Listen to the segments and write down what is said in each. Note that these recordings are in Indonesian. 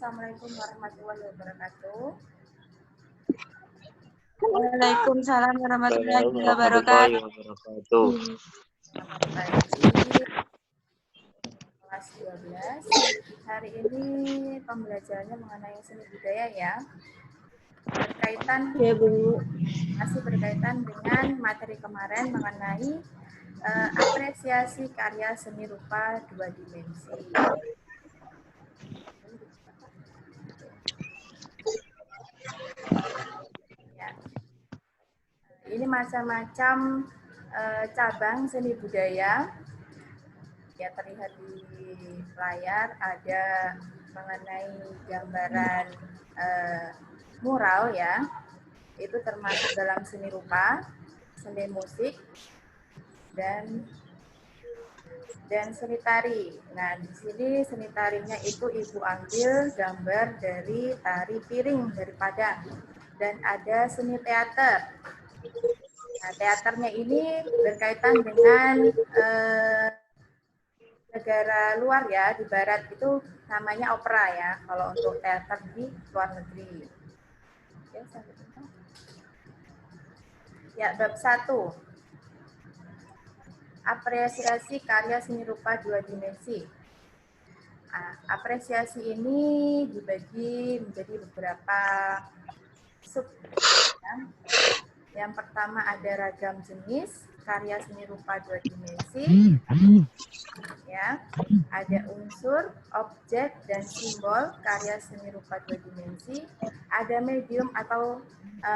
Assalamualaikum warahmatullahi wabarakatuh. Waalaikumsalam warahmatullahi warahmatullahi wabarakatuh. wabarakatuh. Selamat pagi, kelas 12. Hari ini pembelajarannya mengenai seni budaya ya. Masih berkaitan dengan materi kemarin mengenai apresiasi karya seni rupa 2 dimensi. Ya. Ini macam-macam cabang seni budaya. Ya, terlihat di layar ada mengenai gambaran mural ya. Itu termasuk dalam seni rupa, seni musik, dan seni tari. Nah, di sini seni tarinya itu Ibu ambil gambar dari tari piring dari Padang. Dan ada seni teater. Nah, teaternya ini berkaitan dengan negara luar ya, di barat itu namanya opera ya, kalau untuk teater di luar negeri. Ya, bab 1. Apresiasi karya seni rupa 2 dimensi. Nah, apresiasi ini dibagi menjadi beberapa sub. Yang pertama ada ragam jenis karya seni rupa 2 dimensi. Ya, ada unsur, objek, dan simbol karya seni rupa 2 dimensi. Ada medium atau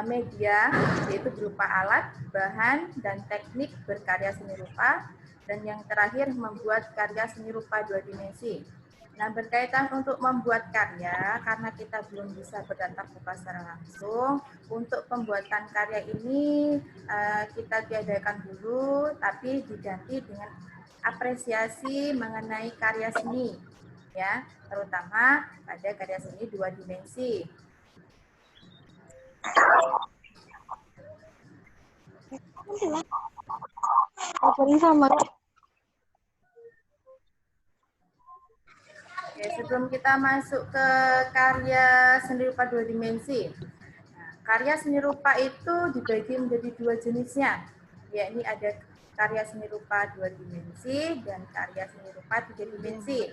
media, yaitu berupa alat, bahan, dan teknik berkarya seni rupa. Dan yang terakhir, membuat karya seni rupa 2 dimensi. Nah, berkaitan untuk membuat karya, karena kita belum bisa bertatap muka secara langsung, untuk pembuatan karya ini kita tiadakan dulu, tapi diganti dengan apresiasi mengenai karya seni, ya, terutama pada karya seni 2 dimensi. Oke, sebelum kita masuk ke karya seni rupa 2 dimensi, nah, karya seni rupa itu dibagi menjadi 2 jenisnya, yakni ada karya seni rupa 2 dimensi dan karya seni rupa 3 dimensi.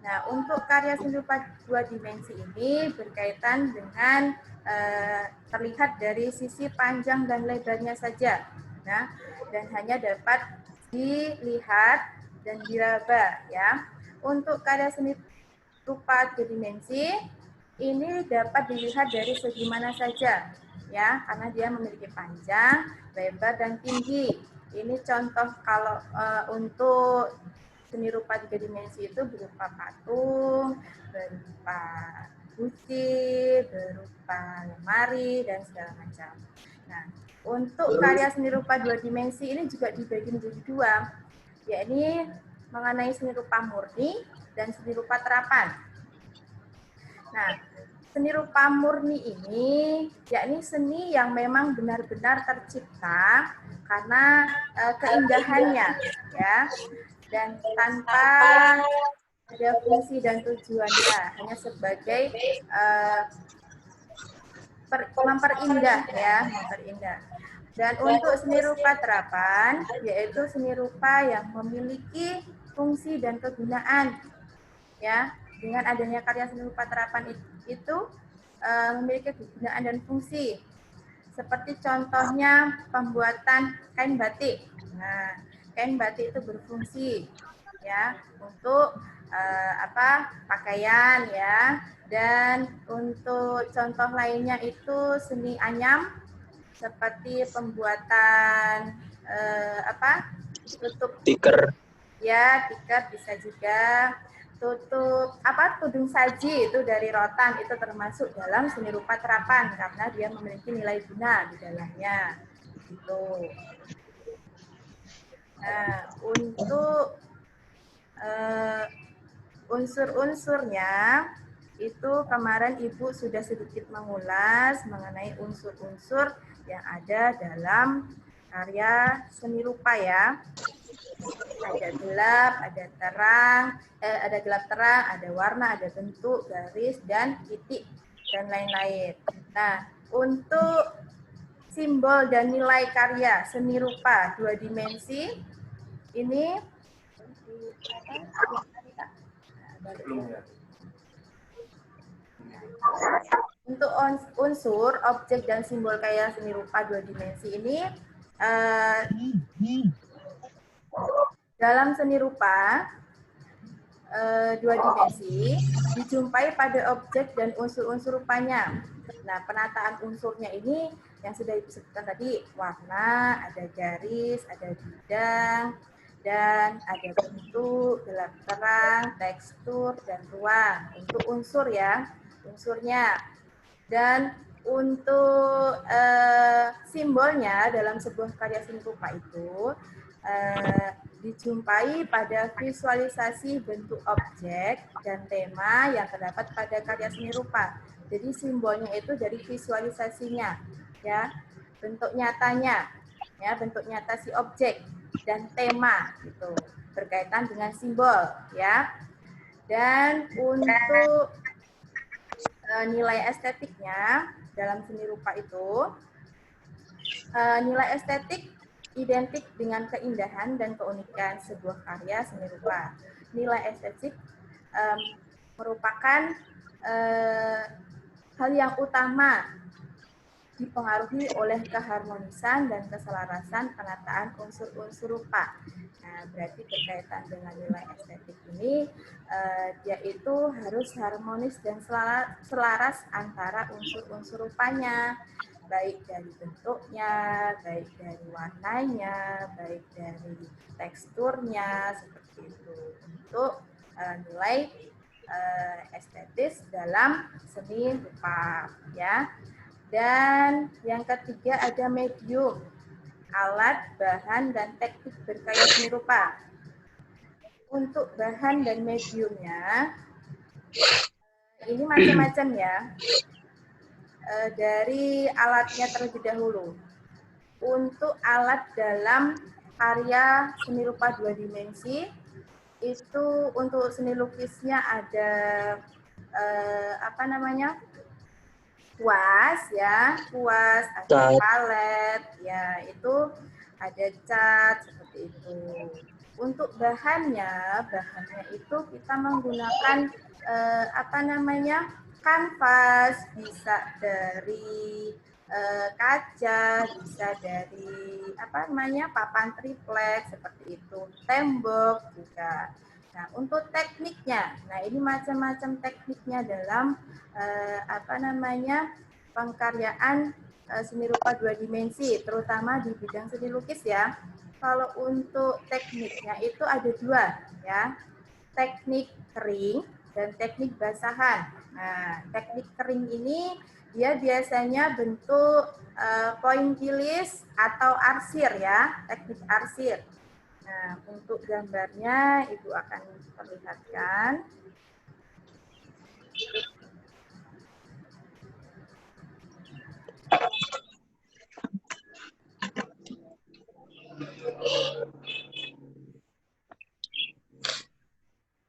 Nah, untuk karya seni rupa 2 dimensi ini berkaitan dengan terlihat dari sisi panjang dan lebarnya saja. Nah, dan hanya dapat dilihat dan diraba ya. Untuk karya seni rupa 3 dimensi ini dapat dilihat dari segi mana saja ya, karena dia memiliki panjang, lebar, dan tinggi. Ini contoh kalau untuk seni rupa 3 dimensi itu berupa patung, berupa guci, berupa lemari, dan segala macam. Nah, untuk karya seni rupa 2 dimensi ini juga dibagi menjadi 2, yakni mengenai seni rupa murni dan seni rupa terapan. Nah, seni rupa murni ini yakni seni yang memang benar-benar tercipta karena keindahannya ya, dan tanpa ada fungsi dan tujuannya, hanya sebagai memperindah ya, memperindah. Dan untuk seni rupa terapan, yaitu seni rupa yang memiliki fungsi dan kegunaan ya. Dengan adanya karya seni rupa terapan itu memiliki kegunaan dan fungsi. Seperti contohnya pembuatan kain batik. Nah, kain batik itu berfungsi ya untuk pakaian ya. Dan untuk contoh lainnya itu seni anyam, seperti pembuatan tutup Stiker. Ya, tiket bisa juga. Tutup tudung saji itu dari rotan, itu termasuk dalam seni rupa terapan karena dia memiliki nilai guna di dalamnya. Gitu. Nah, untuk unsur-unsurnya itu kemarin Ibu sudah sedikit mengulas mengenai unsur-unsur yang ada dalam karya seni rupa ya. Ada gelap, ada terang, ada gelap terang, ada warna, ada bentuk, garis, dan titik, dan lain-lain. Nah, untuk simbol dan nilai karya seni rupa 2 dimensi, ini untuk unsur, objek, dan simbol karya seni rupa 2 dimensi ini dalam seni rupa 2 dimensi dijumpai pada objek dan unsur-unsur rupanya. Nah, penataan unsurnya ini yang sudah disebutkan tadi, warna, ada garis, ada bidang, dan ada bentuk, gelap terang, tekstur, dan ruang. Untuk unsur ya, unsurnya. Dan untuk simbolnya dalam sebuah karya seni rupa itu dijumpai pada visualisasi bentuk objek dan tema yang terdapat pada karya seni rupa. Jadi simbolnya itu dari visualisasinya, ya, bentuk nyatanya, ya, bentuk nyata si objek dan tema gitu berkaitan dengan simbol, ya. Dan untuk nilai estetiknya dalam seni rupa itu, nilai estetik identik dengan keindahan dan keunikan sebuah karya seni rupa. Nilai estetik merupakan hal yang utama dipengaruhi oleh keharmonisan dan keselarasan penataan unsur-unsur rupa. Nah, berarti berkaitan dengan nilai estetik ini, dia itu harus harmonis dan selaras antara unsur-unsur rupanya, baik dari bentuknya, baik dari warnanya, baik dari teksturnya, seperti itu. Untuk nilai estetis dalam seni rupa, ya. Dan yang ketiga ada medium, alat, bahan, dan teknik berkarya seni rupa. Untuk bahan dan mediumnya, ini macam-macam ya. Dari alatnya terlebih dahulu. Untuk alat dalam karya seni rupa 2 dimensi, itu untuk seni lukisnya ada kuas ya, kuas, ada palet, ya itu ada cat seperti itu. Untuk bahannya itu kita menggunakan kanvas, bisa dari kaca, bisa dari papan triplek seperti itu, tembok juga. Nah, untuk tekniknya, nah ini macam-macam tekniknya dalam pengkaryaan seni rupa 2 dimensi, terutama di bidang seni lukis ya. Kalau untuk tekniknya itu ada 2 ya, teknik kering dan teknik basahan. Nah, teknik kering ini dia biasanya bentuk pointillis atau arsir ya, teknik arsir. Nah, untuk gambarnya Ibu akan perlihatkan.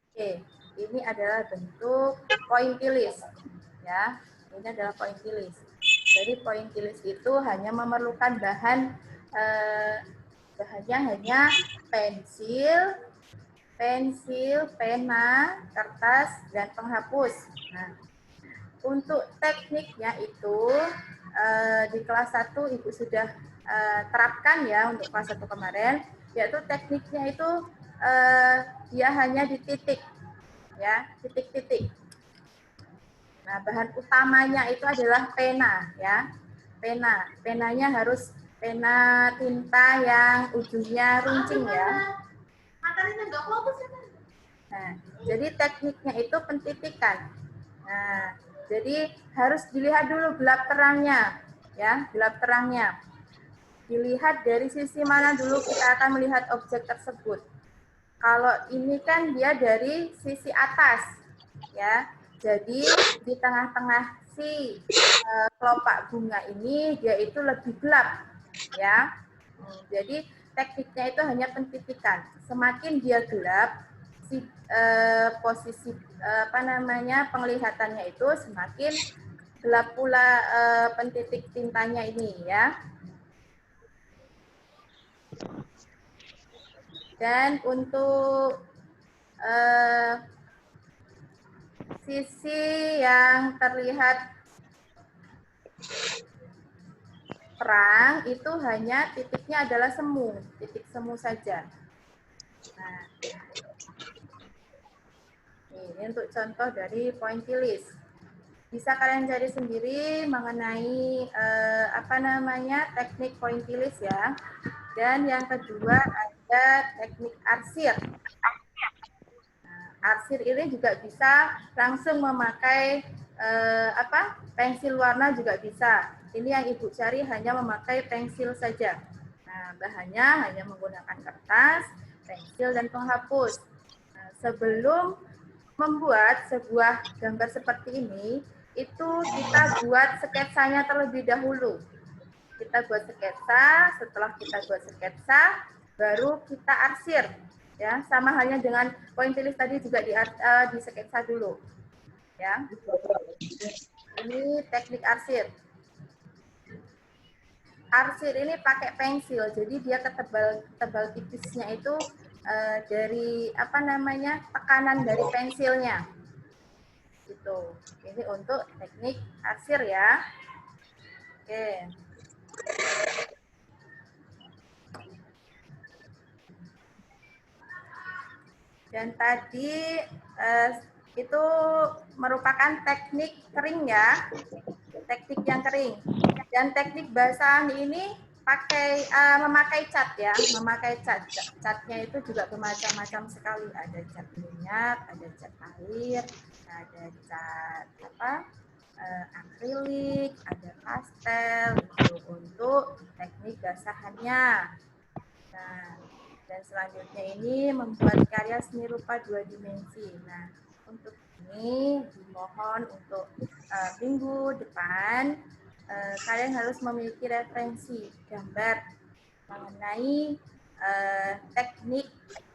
Oke, ini adalah bentuk pointillis ya. Ini adalah pointillis. Jadi pointillis itu hanya memerlukan bahannya hanya pensil, pena, kertas, dan penghapus. Nah, untuk tekniknya itu di kelas 1 Ibu sudah terapkan ya untuk kelas 1 kemarin, yaitu tekniknya itu dia hanya di titik ya, titik-titik. Nah, bahan utamanya itu adalah pena ya. Penanya harus pena tinta yang ujungnya runcing ya. Nah, jadi tekniknya itu pentitikan. Nah, jadi harus dilihat dulu gelap terangnya, ya, gelap terangnya. Dilihat dari sisi mana dulu kita akan melihat objek tersebut. Kalau ini kan dia dari sisi atas, ya. Jadi di tengah-tengah si kelopak bunga ini dia itu lebih gelap, ya. Jadi tekniknya itu hanya pentitikan. Semakin dia gelap, posisi penglihatannya itu semakin gelap pula pentitik tintanya ini ya. Dan untuk sisi yang terlihat terang itu hanya titiknya adalah semu, titik semu saja. Nah, ini untuk contoh dari pointillis. Bisa kalian cari sendiri mengenai teknik pointillis ya. Dan yang kedua ada teknik arsir. Nah, arsir ini juga bisa langsung memakai pensil warna juga bisa. Ini yang Ibu cari hanya memakai pensil saja. Nah, bahannya hanya menggunakan kertas, pensil, dan penghapus. Nah, sebelum membuat sebuah gambar seperti ini, itu kita buat sketsanya terlebih dahulu. Kita buat sketsa, setelah kita buat sketsa, baru kita arsir. Ya, sama halnya dengan pointillis tadi juga di sketsa dulu. Ya. Ini teknik arsir. Arsir ini pakai pensil, jadi dia tebal tipisnya itu dari tekanan dari pensilnya. Gitu. Ini untuk teknik arsir ya. Oke. Dan tadi itu merupakan teknik kering ya, teknik yang kering. Dan teknik basahan ini memakai cat ya, memakai cat. Catnya itu juga bermacam-macam sekali. Ada cat minyak, ada cat air, ada cat akrilik, ada pastel gitu, untuk teknik basahannya. Nah, dan selanjutnya ini membuat karya seni rupa 2 dimensi. Nah, untuk ini dimohon untuk minggu depan kalian harus memiliki referensi gambar mengenai teknik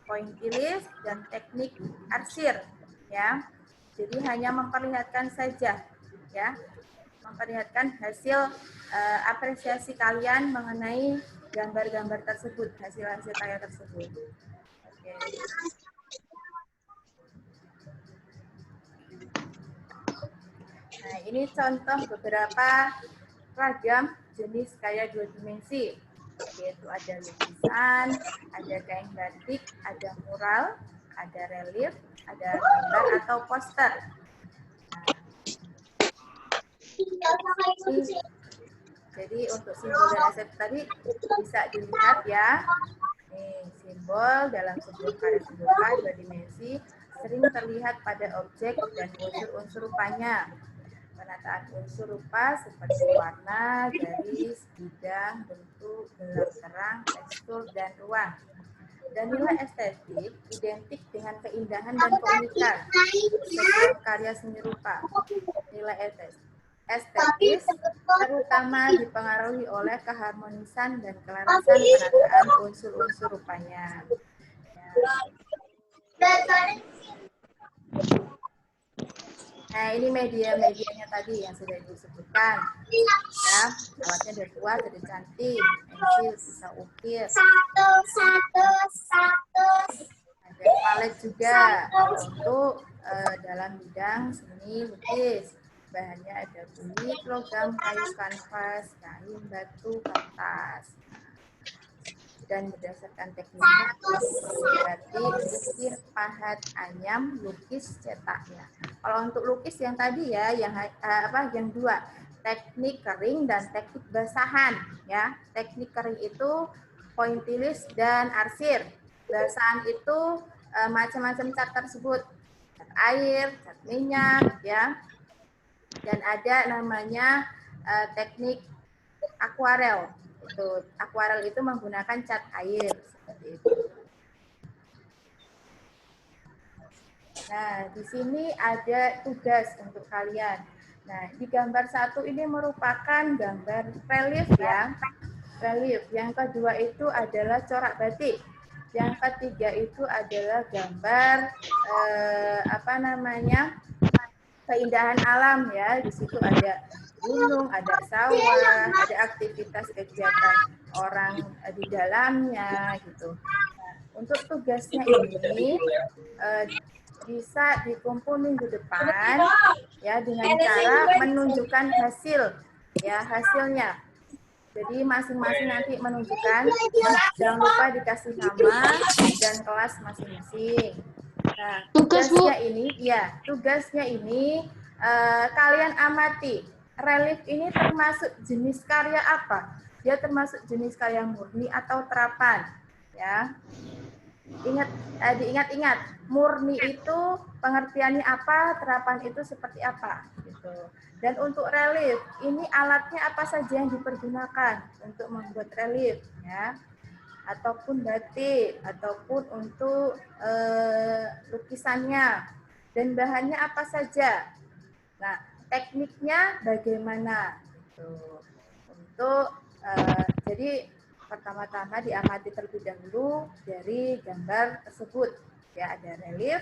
pointillis dan teknik arsir ya. Jadi hanya memperlihatkan saja ya, memperlihatkan hasil apresiasi kalian mengenai gambar-gambar tersebut, hasil-hasil karya tersebut. Oke. Nah, ini contoh beberapa ragam jenis karya 2 dimensi, yaitu ada lukisan, ada kain batik, ada mural, ada relief, ada gambar atau poster. Nah, jadi untuk simbol dan aset tadi bisa dilihat ya. Nih, simbol dalam sebuah karya seni rupa 2 dimensi sering terlihat pada objek dan unsur-unsur rupanya. Penataan unsur rupa seperti warna, garis, bidang, bentuk, gelap terang, tekstur, dan ruang. Dan nilai estetik identik dengan keindahan dan keunikan sebuah karya seni rupa. Nilai estetis terutama dipengaruhi oleh keharmonisan dan kelarasan penataan unsur-unsur rupanya. Nah, ini media-medianya tadi yang sudah disebutkan. Ya, alatnya udah kuat, udah cantik, pensil, bisa ukir. Ada palet juga untuk dalam bidang seni lukis. Bahannya ada kulit, logam, kayu, kanvas, kain, batu, kertas. Dan berdasarkan tekniknya berarti ukir, pahat, anyam, lukis, cetaknya. Kalau untuk lukis yang tadi ya, yang dua, teknik kering dan teknik basahan ya. Teknik kering itu pointillis dan arsir. Basahan itu macam-macam cat tersebut, cat air, cat minyak ya. Dan ada namanya teknik akuarel. Itu akuarel itu menggunakan cat air seperti itu. Nah, di sini ada tugas untuk kalian. Nah, di gambar 1 ini merupakan gambar relief ya. relief. Yang kedua itu adalah corak batik. Yang ketiga itu adalah gambar keindahan alam ya. Di situ ada gunung, ada sawah, ada aktivitas kegiatan orang di dalamnya gitu. Nah, untuk tugasnya ini bisa dikumpul minggu depan ya dengan cara menunjukkan hasilnya. Jadi masing-masing nanti menunjukkan, jangan lupa dikasih nama dan kelas masing-masing. Nah, tugasnya ini kalian amati. Relief ini termasuk jenis karya apa? Dia termasuk jenis karya murni atau terapan, ya. Diingat-ingat, murni itu pengertiannya apa, terapan itu seperti apa, gitu. Dan untuk relief, ini alatnya apa saja yang dipergunakan untuk membuat relief, ya, ataupun batik, ataupun untuk lukisannya, dan bahannya apa saja. Nah, tekniknya bagaimana, gitu. Jadi pertama-tama diamati terlebih dahulu dari gambar tersebut. Ya, ada relief,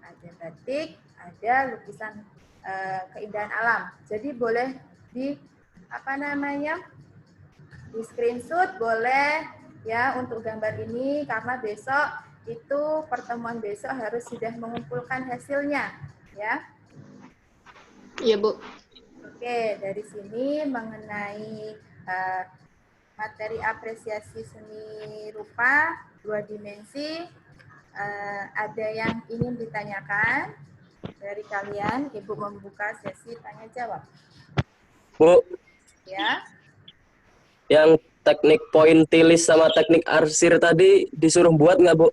ada batik, ada lukisan keindahan alam. Jadi boleh di di screenshot boleh ya untuk gambar ini, karena besok itu pertemuan besok harus sudah mengumpulkan hasilnya, ya. Iya, Bu. Oke, dari sini mengenai materi apresiasi seni rupa 2 dimensi, ada yang ingin ditanyakan dari kalian? Ibu membuka sesi tanya jawab. Bu, Ya. yang teknik pointilis sama teknik arsir tadi disuruh buat nggak, Bu?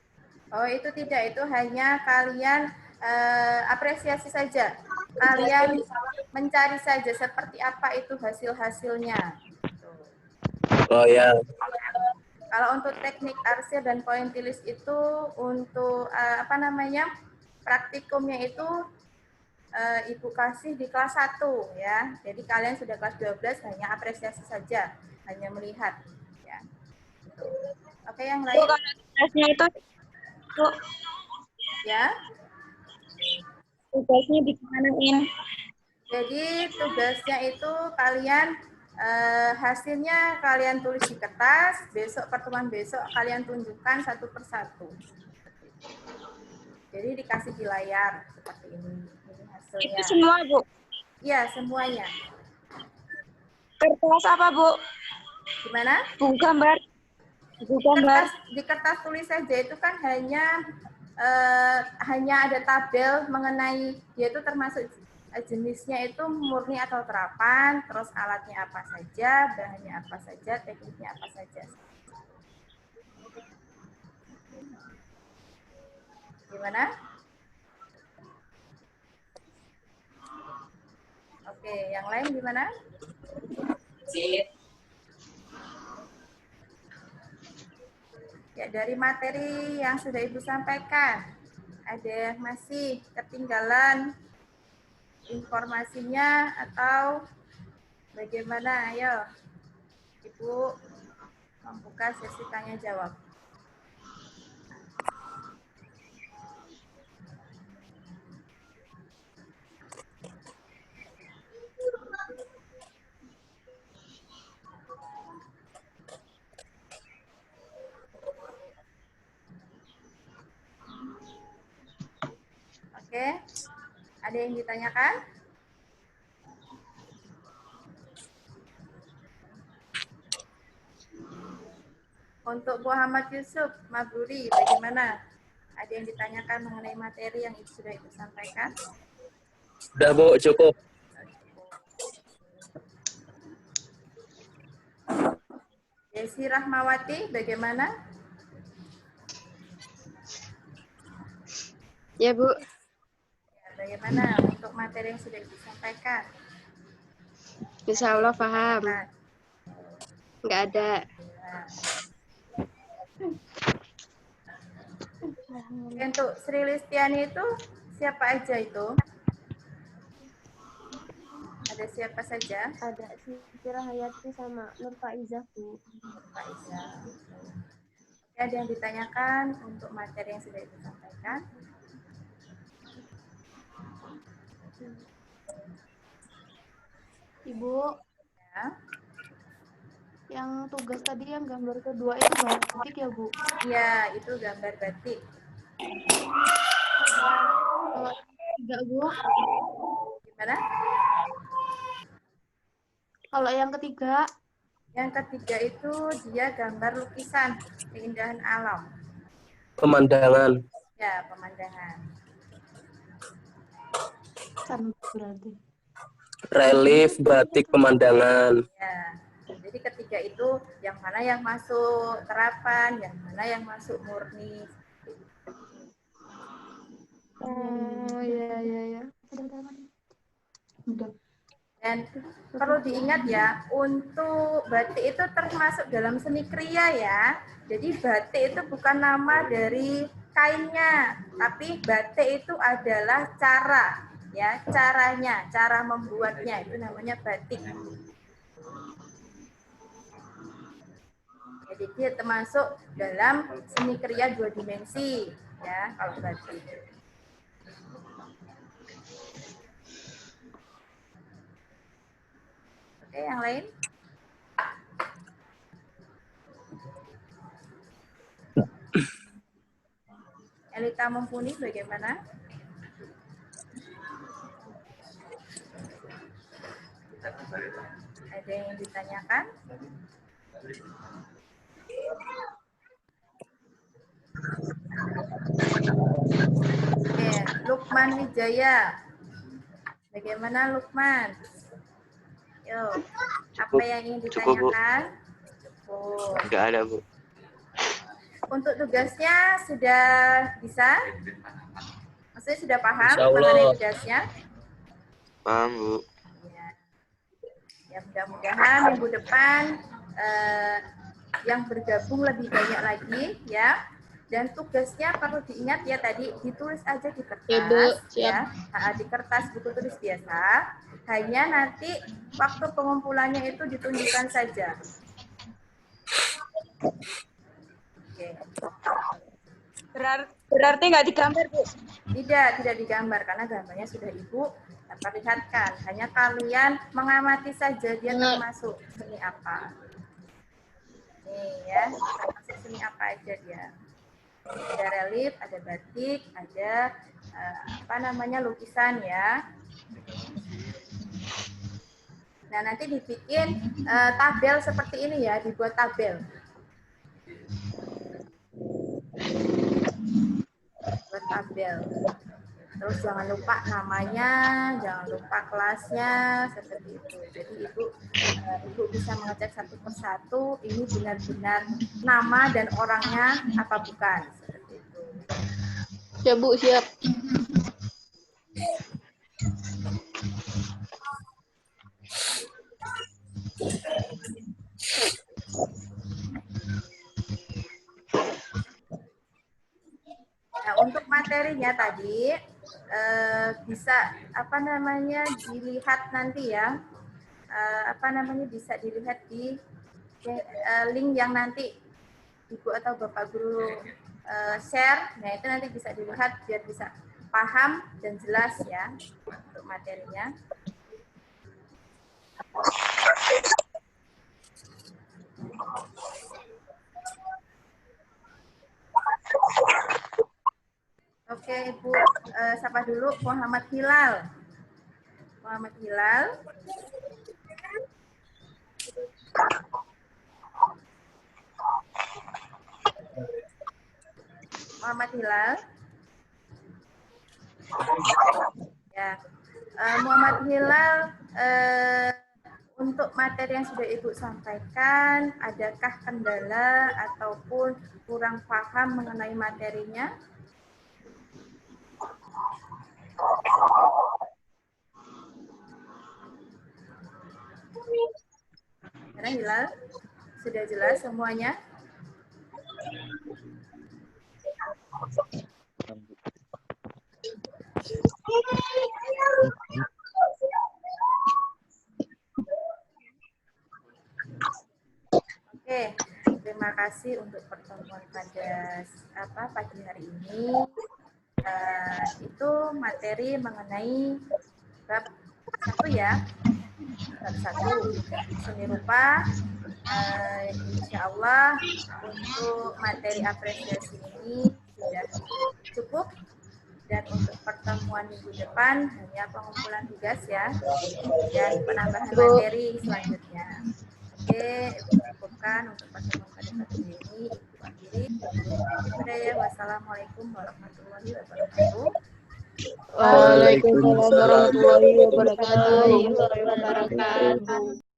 Oh, itu tidak, itu hanya kalian apresiasi saja. Kalian mencari saja seperti apa itu hasil-hasilnya. Oh ya. Kalau untuk teknik arsir dan pointilis itu untuk praktikumnya itu Ibu kasih di kelas 1 ya. Jadi kalian sudah kelas 12 hanya apresiasi saja, hanya melihat ya. Oke, yang lain? Tugasnya itu, Bu, ya. tugasnya dikemanain? Jadi tugasnya itu kalian hasilnya kalian tulis di kertas, besok pertemuan besok kalian tunjukkan satu persatu. Jadi dikasih di layar seperti ini hasilnya. Itu semua, Bu? Iya, semuanya. Kertas apa, Bu? Gimana? Buku gambar. Di kertas tulis saja itu kan hanya ada tabel mengenai dia itu termasuk jenisnya itu murni atau terapan, terus alatnya apa saja, bahannya apa saja, tekniknya apa saja. Gimana? Oke, yang lain gimana? Ya, dari materi yang sudah Ibu sampaikan, ada masih ketinggalan informasinya atau bagaimana? Ayo, Ibu membuka sesi tanya jawab. Oke, ada yang ditanyakan? Untuk Muhammad Yusuf Mabruri, bagaimana? Ada yang ditanyakan mengenai materi yang sudah Ibu sampaikan? Sudah, Bu, cukup. Desi Rahmawati, bagaimana? Ya, Bu. Bagaimana untuk materi yang sudah disampaikan? Insya Allah paham. Nggak ada. Untuk Sri Listiani itu siapa aja itu? Ada Ada siapa saja? Ada Siti Rahayati sama Nur Faizah, Bu. Pak Iza. Oke, ada yang ditanyakan untuk materi yang sudah Ibu sampaikan? Ibu, Ya. yang tugas tadi yang gambar kedua itu batik ya, Bu? Iya, itu gambar batik. Kalau tiga, Bu? Gimana? Kalau yang ketiga, Yang ketiga itu dia gambar lukisan keindahan alam. Pemandangan. Ya, pemandangan. kan berarti. Relief, batik, pemandangan. Ya. Jadi ketiga itu yang mana yang masuk terapan, yang mana yang masuk murni. Oh, iya. Udah. Dan perlu diingat ya, untuk batik itu termasuk dalam seni kriya ya. Jadi batik itu bukan nama dari kainnya, tapi batik itu adalah cara, ya, caranya, cara membuatnya itu namanya batik. Jadi dia termasuk dalam seni kriya 2 dimensi, ya, kalau batik. Oke, yang lain? Elita Mumpuni bagaimana? Ada yang ditanyakan? Oke, Lukman Wijaya. Bagaimana Lukman? Yuk, apa yang ingin ditanyakan? Cukup. Enggak ada, Bu. Untuk tugasnya sudah bisa? Maksudnya sudah paham Insya Allah. mengenai tugasnya? Paham, Bu. Ya, ya mudah-mudahan minggu depan yang bergabung lebih banyak lagi ya. Dan tugasnya perlu diingat ya tadi ditulis aja di kertas, Ya, Bu. Siap. ya. Di kertas buku tulis biasa. Hanya nanti waktu pengumpulannya itu ditunjukkan saja. Oke. Berarti nggak digambar, Bu? Tidak digambar karena gambarnya sudah Ibu perlihatkan. Hanya kalian mengamati saja dia termasuk seni apa. Nih ya, termasuk seni apa aja dia. Ada relief, ada batik, ada lukisan ya. Nah, nanti dibikin tabel seperti ini ya, dibuat tabel. Buat tabel. Terus jangan lupa namanya, jangan lupa kelasnya, seperti itu. Jadi Ibu bisa mengecek satu persatu, ini benar-benar nama dan orangnya apa bukan, seperti itu. Ya, Bu, siap. Nah, untuk materinya tadi bisa dilihat nanti ya. Bisa dilihat di link yang nanti Ibu atau Bapak Guru share. Nah, itu nanti bisa dilihat biar bisa paham dan jelas ya untuk materinya. Oke, Ibu, sapa dulu Muhammad Hilal. Muhammad Hilal. Muhammad Hilal. Ya, Muhammad Hilal, untuk materi yang sudah Ibu sampaikan, adakah kendala ataupun kurang paham mengenai materinya? Karena Hilal, sudah jelas semuanya? kasih untuk pertemuan pada pagi hari ini. Itu materi mengenai bab 1 ya. Bab 1 seni rupa. Insya Allah untuk materi apresiasi ini sudah cukup, dan untuk pertemuan minggu depan hanya pengumpulan tugas ya dan penambahan materi selanjutnya. Oke, Ibu cukupkan untuk pertemuan pada pagi ini. Ibu akhiri. Wassalamualaikum warahmatullahi wabarakatuh. Waalaikumsalam warahmatullahi wabarakatuh.